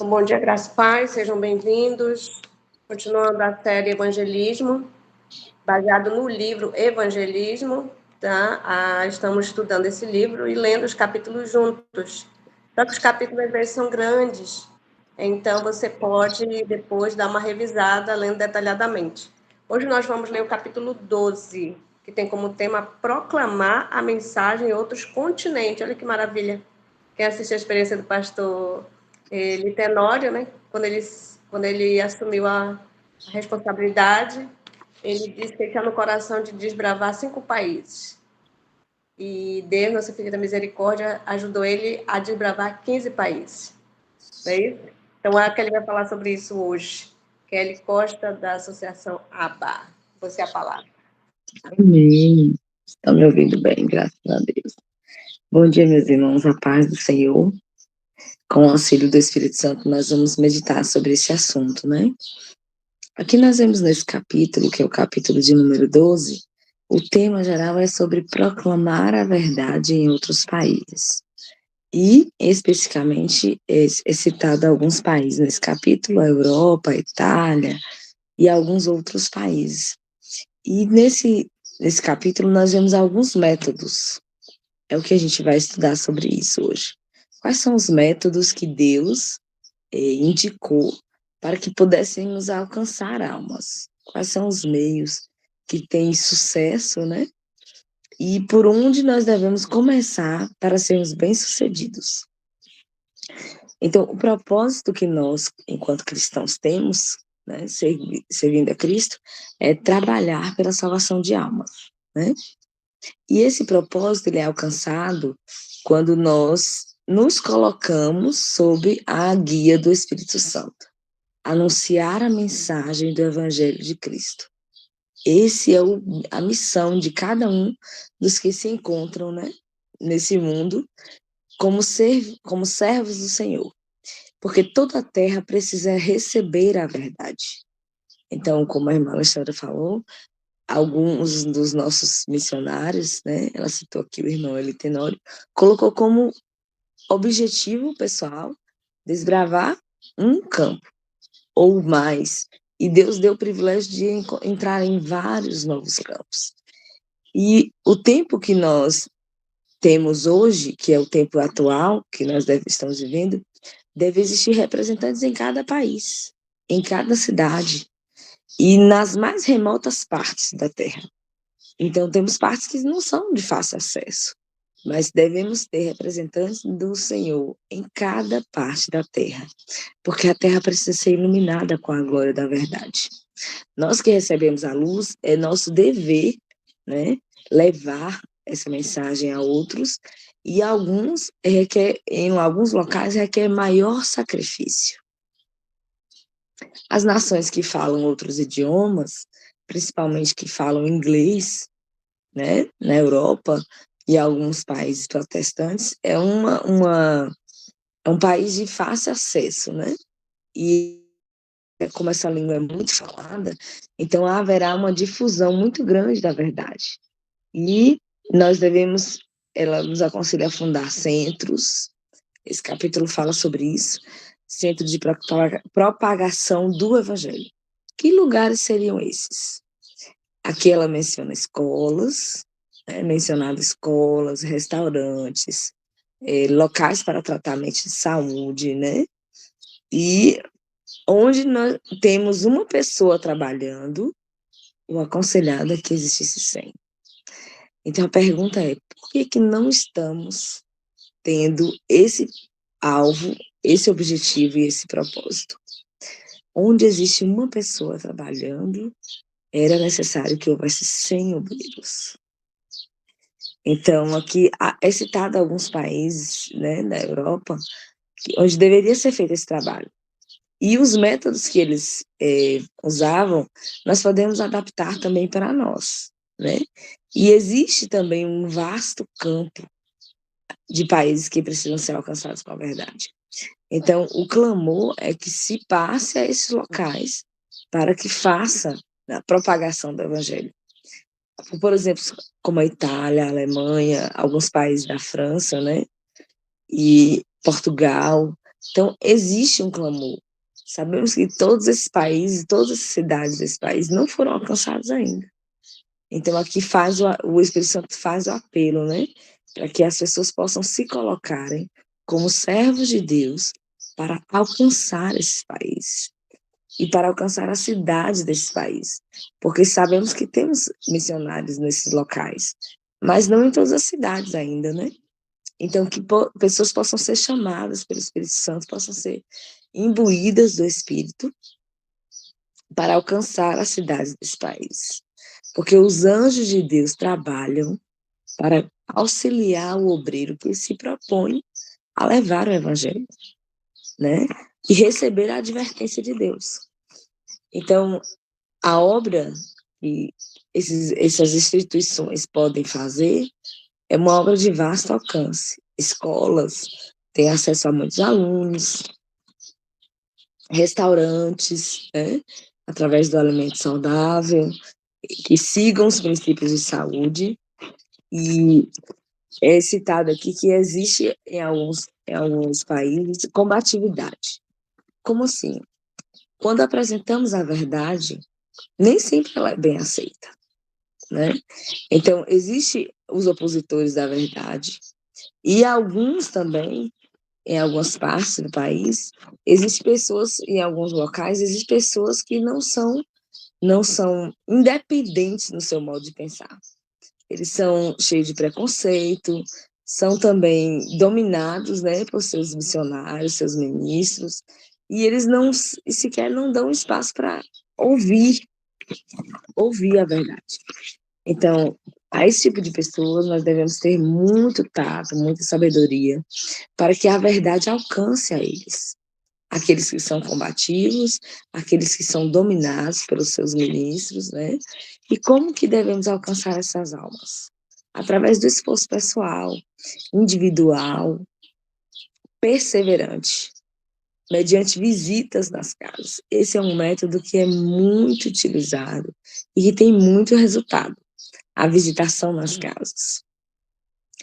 Bom dia, graças e paz, sejam bem-vindos. Continuando a série Evangelismo, baseado no livro Evangelismo, tá? Estamos estudando esse livro e lendo os capítulos juntos. Só que os capítulos às vezes são grandes, então você pode depois dar uma revisada lendo detalhadamente. Hoje nós vamos ler o capítulo 12, que tem como tema proclamar a mensagem em outros continentes. Olha que maravilha. Quem assistiu a experiência do pastor Litenório, né? Quando ele assumiu a responsabilidade, ele disse que ele tinha no coração de desbravar 5 países. E Deus, nosso Filho da Misericórdia, ajudou ele a desbravar 15 países. Não é isso? Então, a Kelly vai falar sobre isso hoje. Kelly Costa, da Associação ABA. Você a palavra. Amém. Estão me ouvindo bem, graças a Deus. Bom dia, meus irmãos, a paz do Senhor. Com o auxílio do Espírito Santo, nós vamos meditar sobre esse assunto, né? Aqui nós vemos nesse capítulo, que é o capítulo de número 12, o tema geral é sobre proclamar a verdade em outros países. E, especificamente, é citado alguns países nesse capítulo, a Europa, a Itália e alguns outros países. E nesse capítulo nós vemos alguns métodos. É o que a gente vai estudar sobre isso hoje. Quais são os métodos que Deus indicou para que pudéssemos alcançar almas? Quais são os meios que têm sucesso, né? E por onde nós devemos começar para sermos bem-sucedidos? Então, o propósito que nós, enquanto cristãos, temos, né, servindo a Cristo, é trabalhar pela salvação de almas, né? E esse propósito ele é alcançado quando nós nos colocamos sob a guia do Espírito Santo, anunciar a mensagem do Evangelho de Cristo. Esse é a missão de cada um dos que se encontram, né, nesse mundo como servos do Senhor, porque toda a terra precisa receber a verdade. Então, como a irmã Alexandra falou, alguns dos nossos missionários, né, ela citou aqui o irmão Elitenório, colocou como objetivo pessoal desbravar um campo ou mais, e Deus deu o privilégio de entrar em vários novos campos. E o tempo que nós temos hoje, que é o tempo atual, que nós estamos vivendo, deve existir representantes em cada país, em cada cidade, e nas mais remotas partes da Terra. Então, temos partes que não são de fácil acesso, mas devemos ter representantes do Senhor em cada parte da Terra, porque a Terra precisa ser iluminada com a glória da verdade. Nós que recebemos a luz, é nosso dever, né, levar essa mensagem a outros, e em alguns locais requer maior sacrifício. As nações que falam outros idiomas, principalmente que falam inglês, né, na Europa e alguns países protestantes, é um país de fácil acesso, né? E como essa língua é muito falada, então haverá uma difusão muito grande da verdade. E ela nos aconselha a fundar centros, esse capítulo fala sobre isso, centro de propagação do Evangelho. Que lugares seriam esses? Aqui ela menciona escolas, mencionado escolas, restaurantes, locais para tratamento de saúde, né? E onde nós temos uma pessoa trabalhando, o aconselhado é que existisse 100. Então a pergunta é, por que não estamos tendo esse alvo, esse objetivo e esse propósito? Onde existe uma pessoa trabalhando, era necessário que houvesse 100 obreiros. Então, aqui é citado alguns países, né, da Europa, onde deveria ser feito esse trabalho. E os métodos que eles usavam, nós podemos adaptar também para nós, né? E existe também um vasto campo de países que precisam ser alcançados com a verdade. Então, o clamor é que se passe a esses locais para que faça a propagação do Evangelho. Por exemplo, como a Itália, a Alemanha, alguns países da França, né? E Portugal, Então, existe um clamor. Sabemos que todos esses países, todas as cidades desse país não foram alcançados ainda. Então, aqui o Espírito Santo faz o apelo, né? Para que as pessoas possam se colocarem como servos de Deus para alcançar esses países e para alcançar as cidades desses países. Porque sabemos que temos missionários nesses locais, mas não em todas as cidades ainda, né? Então, que pessoas possam ser chamadas pelo Espírito Santo, possam ser imbuídas do Espírito para alcançar as cidades desse país. Porque os anjos de Deus trabalham para auxiliar o obreiro que se propõe a levar o evangelho, né? E receber a advertência de Deus. Então, a obra que essas instituições podem fazer é uma obra de vasto alcance. Escolas têm acesso a muitos alunos, restaurantes, né? Através do alimento saudável, que sigam os princípios de saúde. E é citado aqui que existe em alguns países combatividade. Como assim? Quando apresentamos a verdade, nem sempre ela é bem aceita, né? Então, existem os opositores da verdade e alguns também, em algumas partes do país, existem pessoas, em alguns locais, existem pessoas que não são independentes no seu modo de pensar. Eles são cheios de preconceito, são também dominados, né, por seus missionários, seus ministros, e eles sequer não dão espaço para ouvir a verdade. Então, a esse tipo de pessoas nós devemos ter muito tato, muita sabedoria, para que a verdade alcance a eles. Aqueles que são combativos, aqueles que são dominados pelos seus ministros, né? E como que devemos alcançar essas almas? Através do esforço pessoal, individual, perseverante, mediante visitas nas casas. Esse é um método que é muito utilizado e que tem muito resultado, a visitação nas casas.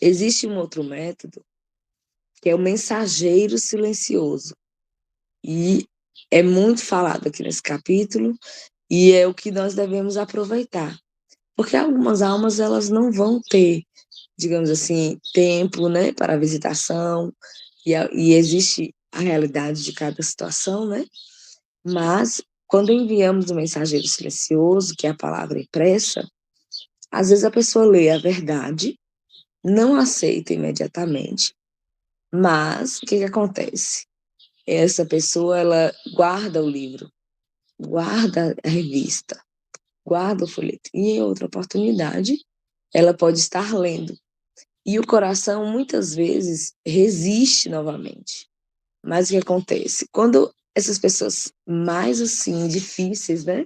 Existe um outro método, que é o mensageiro silencioso, e é muito falado aqui nesse capítulo, e é o que nós devemos aproveitar. Porque algumas almas, elas não vão ter, digamos assim, tempo, né, para a visitação, e existe a realidade de cada situação, né? Mas, quando enviamos o mensageiro silencioso, que é a palavra impressa, às vezes a pessoa lê a verdade, não aceita imediatamente, mas o que acontece? Essa pessoa, ela guarda o livro, guarda a revista, guarda o folheto, e em outra oportunidade, ela pode estar lendo. E o coração, muitas vezes, resiste novamente. Mas o que acontece? Quando essas pessoas mais, assim, difíceis, né?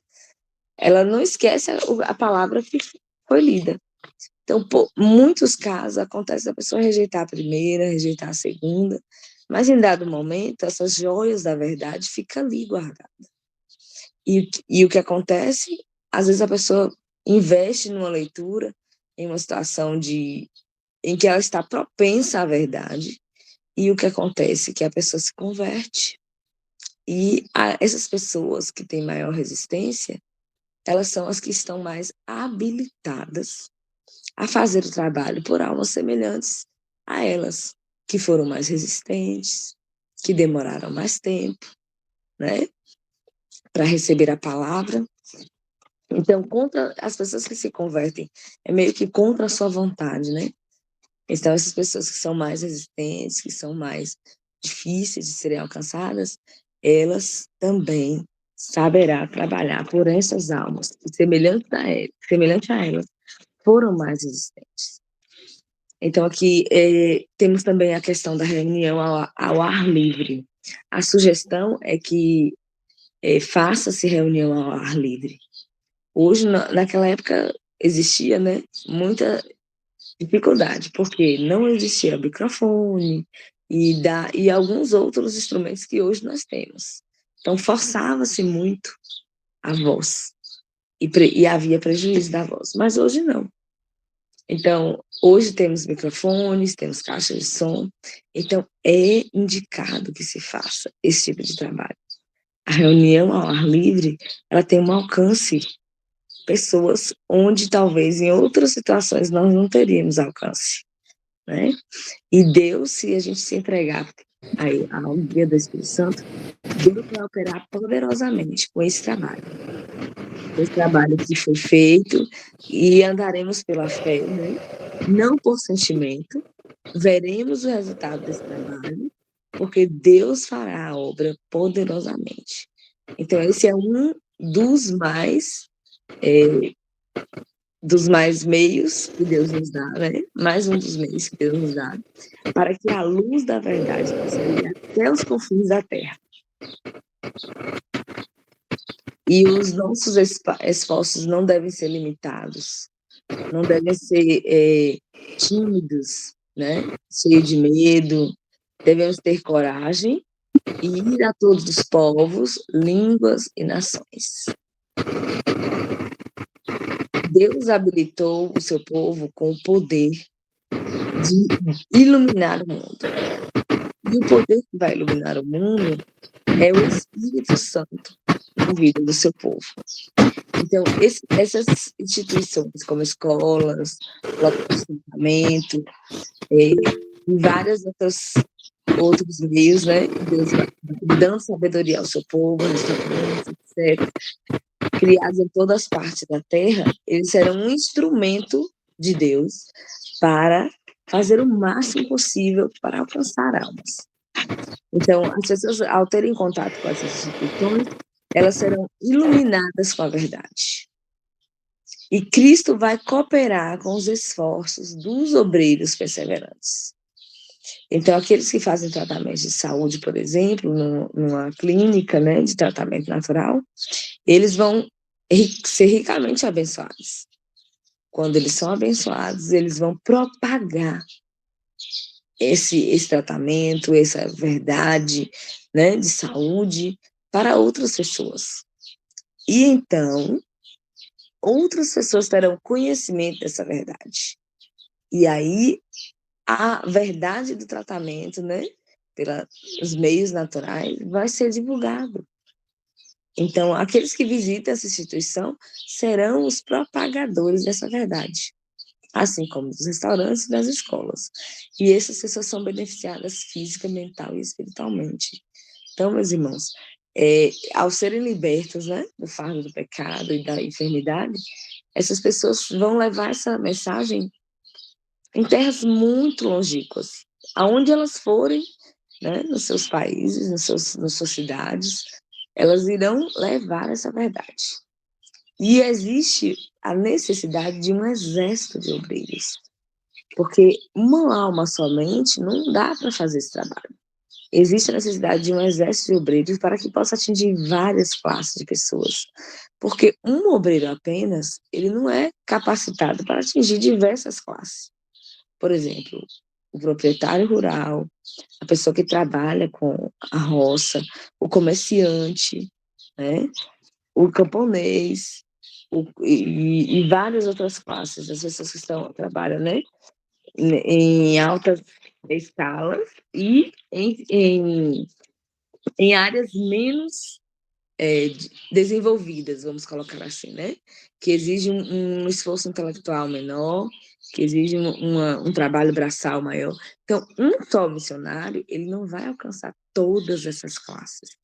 Ela não esquece a palavra que foi lida. Então, por muitos casos, acontece da pessoa rejeitar a primeira, rejeitar a segunda, mas em dado momento, essas joias da verdade ficam ali guardadas. E o que acontece? Às vezes a pessoa investe numa leitura, em uma situação em que ela está propensa à verdade, e o que acontece? Que a pessoa se converte. E essas pessoas que têm maior resistência, elas são as que estão mais habilitadas a fazer o trabalho por almas semelhantes a elas, que foram mais resistentes, que demoraram mais tempo, né, para receber a palavra. Então, contra as pessoas que se convertem, é meio que contra a sua vontade, né? Então, essas pessoas que são mais resistentes, que são mais difíceis de serem alcançadas, elas também saberá trabalhar por essas almas, semelhante a elas, foram mais resistentes. Então, aqui temos também a questão da reunião ao ar livre. A sugestão é que faça-se reunião ao ar livre. Hoje, naquela época, existia, né, muita dificuldade, porque não existia microfone e alguns outros instrumentos que hoje nós temos. Então, forçava-se muito a voz e havia prejuízo da voz. Mas hoje não. Então, hoje temos microfones, temos caixas de som, então é indicado que se faça esse tipo de trabalho. A reunião ao ar livre, ela tem um alcance, pessoas onde talvez em outras situações nós não teríamos alcance, né? E Deus, se a gente se entregar ao guia do Espírito Santo, Deus vai operar poderosamente com esse trabalho. Esse trabalho que foi feito, e andaremos pela fé, né? Não por sentimento, veremos o resultado desse trabalho, porque Deus fará a obra poderosamente. Então, esse é um dos mais meios que Deus nos dá, né? Mais um dos meios que Deus nos dá, para que a luz da verdade possa ir até os confins da terra. E os nossos esforços não devem ser limitados, não devem ser tímidos, né? Cheios de medo. Devemos ter coragem e ir a todos os povos, línguas e nações. Deus habilitou o seu povo com o poder de iluminar o mundo. E o poder que vai iluminar o mundo é o Espírito Santo na vida do seu povo. Então, essas instituições, como escolas, locais de treinamento, e vários outros meios, né? Deus vai dando sabedoria ao seu povo, restaurantes, etc., criados em todas as partes da terra, eles serão um instrumento de Deus para fazer o máximo possível para alcançar almas. Então, as pessoas, ao terem contato com essas instituições, elas serão iluminadas com a verdade. E Cristo vai cooperar com os esforços dos obreiros perseverantes. Então, aqueles que fazem tratamento de saúde, por exemplo, numa clínica, né, de tratamento natural, eles vão ser ricamente abençoados. Quando eles são abençoados, eles vão propagar esse tratamento, essa verdade, né, de saúde para outras pessoas. E então, outras pessoas terão conhecimento dessa verdade. E aí, a verdade do tratamento, né, pelos meios naturais, vai ser divulgado. Então, aqueles que visitam essa instituição serão os propagadores dessa verdade, assim como dos restaurantes e das escolas. E essas pessoas são beneficiadas física, mental e espiritualmente. Então, meus irmãos, ao serem libertos, né, do fardo do pecado e da enfermidade, essas pessoas vão levar essa mensagem em terras muito longínquas, aonde elas forem, né, nos seus países, nas suas cidades, elas irão levar essa verdade. E existe a necessidade de um exército de obreiros, porque uma alma somente não dá para fazer esse trabalho. Existe a necessidade de um exército de obreiros para que possa atingir várias classes de pessoas, porque um obreiro apenas, ele não é capacitado para atingir diversas classes. Por exemplo, o proprietário rural, a pessoa que trabalha com a roça, o comerciante, né? O camponês, e várias outras classes, as pessoas que trabalham, né? Em altas escalas e em áreas menos desenvolvidas, vamos colocar assim, né? Que exige um esforço intelectual menor, que exige um trabalho braçal maior. Então, um só missionário, ele não vai alcançar todas essas classes.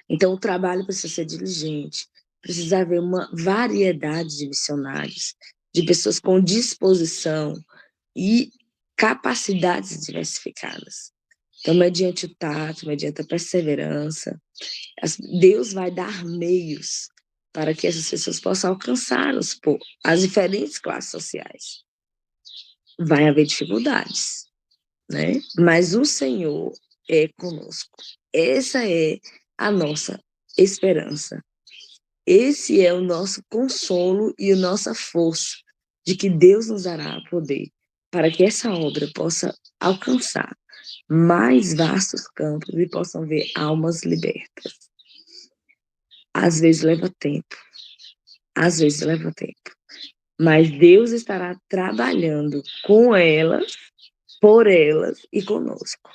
Então, o trabalho precisa ser diligente, precisa haver uma variedade de missionários, de pessoas com disposição e capacidades diversificadas. Então, mediante o tato, mediante a perseverança, Deus vai dar meios para que essas pessoas possam alcançar as diferentes classes sociais. Vai haver dificuldades, né? Mas o Senhor é conosco. Essa é a nossa esperança. Esse é o nosso consolo e a nossa força de que Deus nos dará poder para que essa obra possa alcançar mais vastos campos e possam ver almas libertas. Às vezes leva tempo. mas Deus estará trabalhando com elas, por elas e conosco.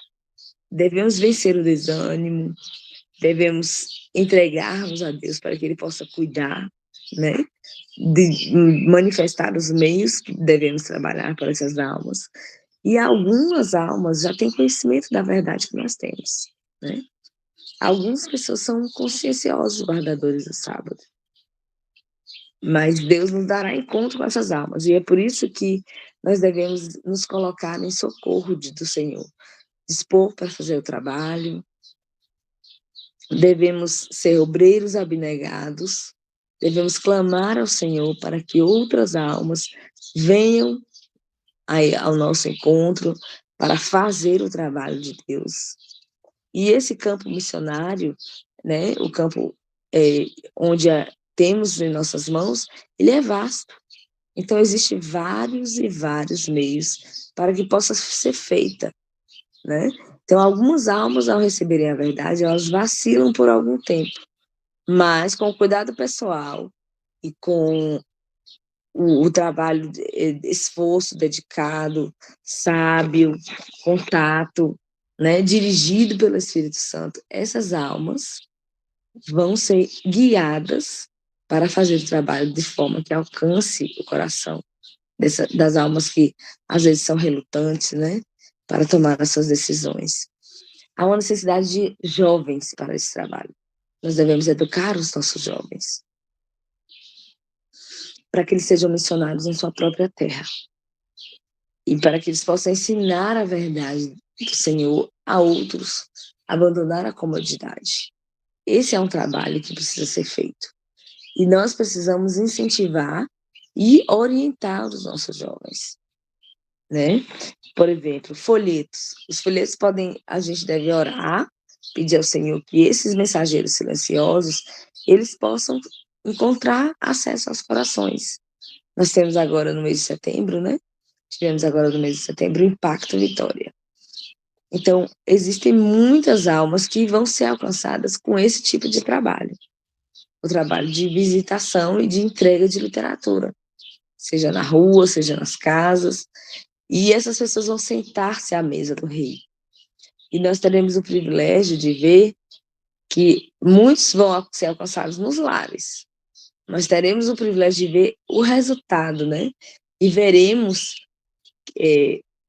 Devemos vencer o desânimo, devemos entregar-nos a Deus para que Ele possa cuidar, né? De manifestar os meios que devemos trabalhar para essas almas. E algumas almas já têm conhecimento da verdade que nós temos, né? Algumas pessoas são conscienciosos guardadores do sábado, mas Deus nos dará encontro com essas almas, e é por isso que nós devemos nos colocar em socorro do Senhor, dispor para fazer o trabalho, devemos ser obreiros abnegados, devemos clamar ao Senhor para que outras almas venham ao nosso encontro para fazer o trabalho de Deus. E esse campo missionário, né, o campo onde temos em nossas mãos, ele é vasto. Então, existem vários e vários meios para que possa ser feita, né? Então, algumas almas, ao receberem a verdade, elas vacilam por algum tempo, mas com o cuidado pessoal e com o trabalho, esforço dedicado, sábio, contato, né, dirigido pelo Espírito Santo, essas almas vão ser guiadas para fazer o trabalho de forma que alcance o coração das almas que às vezes são relutantes, né, para tomar as suas decisões. Há uma necessidade de jovens para esse trabalho. Nós devemos educar os nossos jovens para que eles sejam missionários em sua própria terra e para que eles possam ensinar a verdade do Senhor a outros, abandonar a comodidade. Esse é um trabalho que precisa ser feito. E nós precisamos incentivar e orientar os nossos jovens, né? Por exemplo, folhetos. Os folhetos a gente deve orar, pedir ao Senhor que esses mensageiros silenciosos, eles possam encontrar acesso aos corações. Nós temos agora no mês de setembro, né? Tivemos agora no mês de setembro o Impacto Vitória. Então, existem muitas almas que vão ser alcançadas com esse tipo de trabalho. O trabalho de visitação e de entrega de literatura, seja na rua, seja nas casas, e essas pessoas vão sentar-se à mesa do rei. E nós teremos o privilégio de ver que muitos vão ser alcançados nos lares. Nós teremos o privilégio de ver o resultado, né? E veremos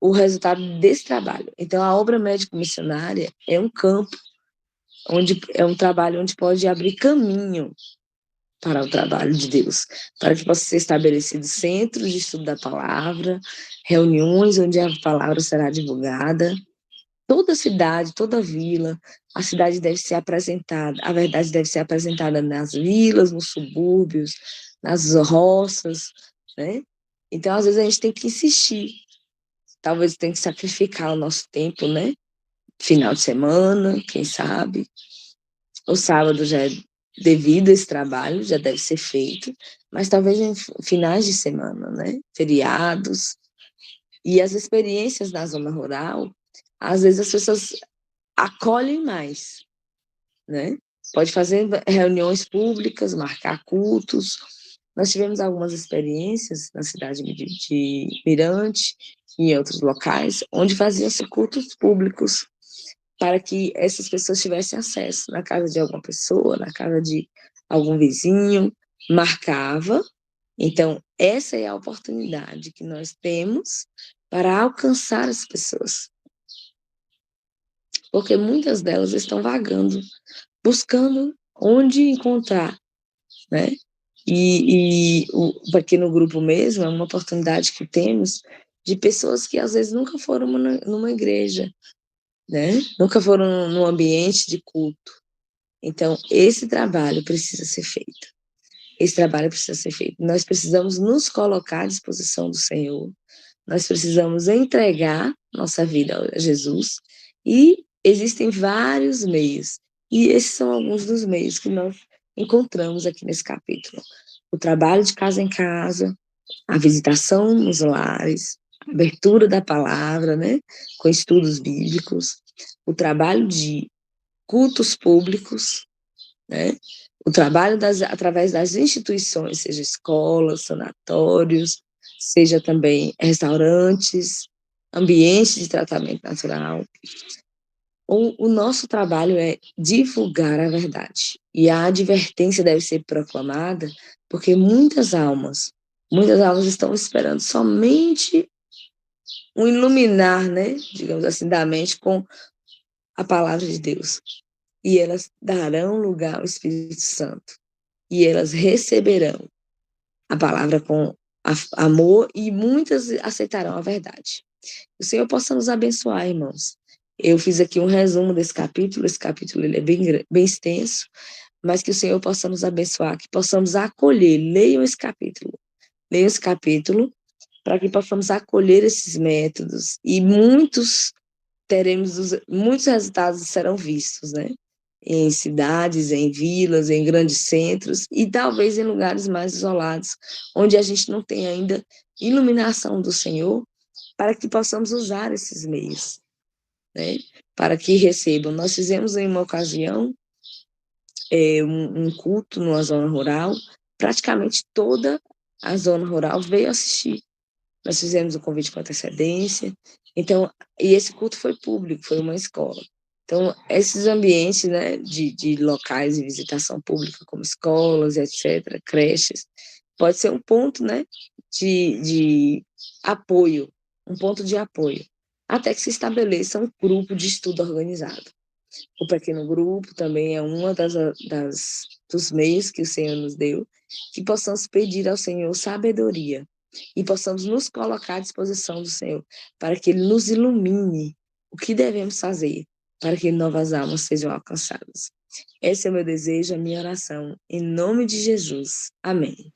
o resultado desse trabalho. Então, a obra médico-missionária é um campo, é um trabalho onde pode abrir caminho para o trabalho de Deus, para que possa ser estabelecido centros de estudo da palavra, reuniões onde a palavra será divulgada. Toda cidade, toda vila, a cidade deve ser apresentada, a verdade deve ser apresentada nas vilas, nos subúrbios, nas roças, né? Então, às vezes, a gente tem que insistir, talvez tenha que sacrificar o nosso tempo, né? Final de semana, quem sabe. O sábado já é devido a esse trabalho, já deve ser feito, mas talvez em finais de semana, né? Feriados. E as experiências na zona rural, às vezes as pessoas acolhem mais, né? Pode fazer reuniões públicas, marcar cultos. Nós tivemos algumas experiências na cidade de Mirante e em outros locais, onde faziam-se cultos públicos para que essas pessoas tivessem acesso na casa de alguma pessoa, na casa de algum vizinho, marcava. Então, essa é a oportunidade que nós temos para alcançar as pessoas. Porque muitas delas estão vagando, buscando onde encontrar, né? E aqui no grupo mesmo, é uma oportunidade que temos de pessoas que às vezes nunca foram numa igreja, né? Nunca foram num ambiente de culto. Então, esse trabalho precisa ser feito. Esse trabalho precisa ser feito. Nós precisamos nos colocar à disposição do Senhor. Nós precisamos entregar nossa vida a Jesus. E existem vários meios. E esses são alguns dos meios que nós encontramos aqui nesse capítulo. O trabalho de casa em casa, a visitação nos lares, a abertura da palavra, né, com estudos bíblicos, o trabalho de cultos públicos, né, O trabalho através das instituições, seja escolas, sanatórios, seja também restaurantes, ambientes de tratamento natural. O nosso trabalho é divulgar a verdade. E a advertência deve ser proclamada porque muitas almas estão esperando somente um iluminar, né, digamos assim, da mente com a palavra de Deus. E elas darão lugar ao Espírito Santo. E elas receberão a palavra com amor e muitas aceitarão a verdade. O Senhor possa nos abençoar, irmãos. Eu fiz aqui um resumo desse capítulo. Esse capítulo ele é bem extenso, mas que o Senhor possa nos abençoar, que possamos acolher. Leiam esse capítulo, para que possamos acolher esses métodos e muitos resultados serão vistos, né? Em cidades, em vilas, em grandes centros e talvez em lugares mais isolados, onde a gente não tem ainda iluminação do Senhor, para que possamos usar esses meios, né? Para que recebam. Nós fizemos em uma ocasião um culto numa zona rural, praticamente toda a zona rural veio assistir. Nós fizemos o convite com antecedência, então, e esse culto foi público, foi uma escola. Então, esses ambientes, né, de locais de visitação pública, como escolas, etc., creches, pode ser um ponto, né, de apoio, um ponto de apoio, até que se estabeleça um grupo de estudo organizado. O pequeno grupo também é uma dos meios que o Senhor nos deu, que possamos pedir ao Senhor sabedoria e possamos nos colocar à disposição do Senhor, para que Ele nos ilumine o que devemos fazer, para que novas almas sejam alcançadas. Esse é o meu desejo, a minha oração, em nome de Jesus. Amém.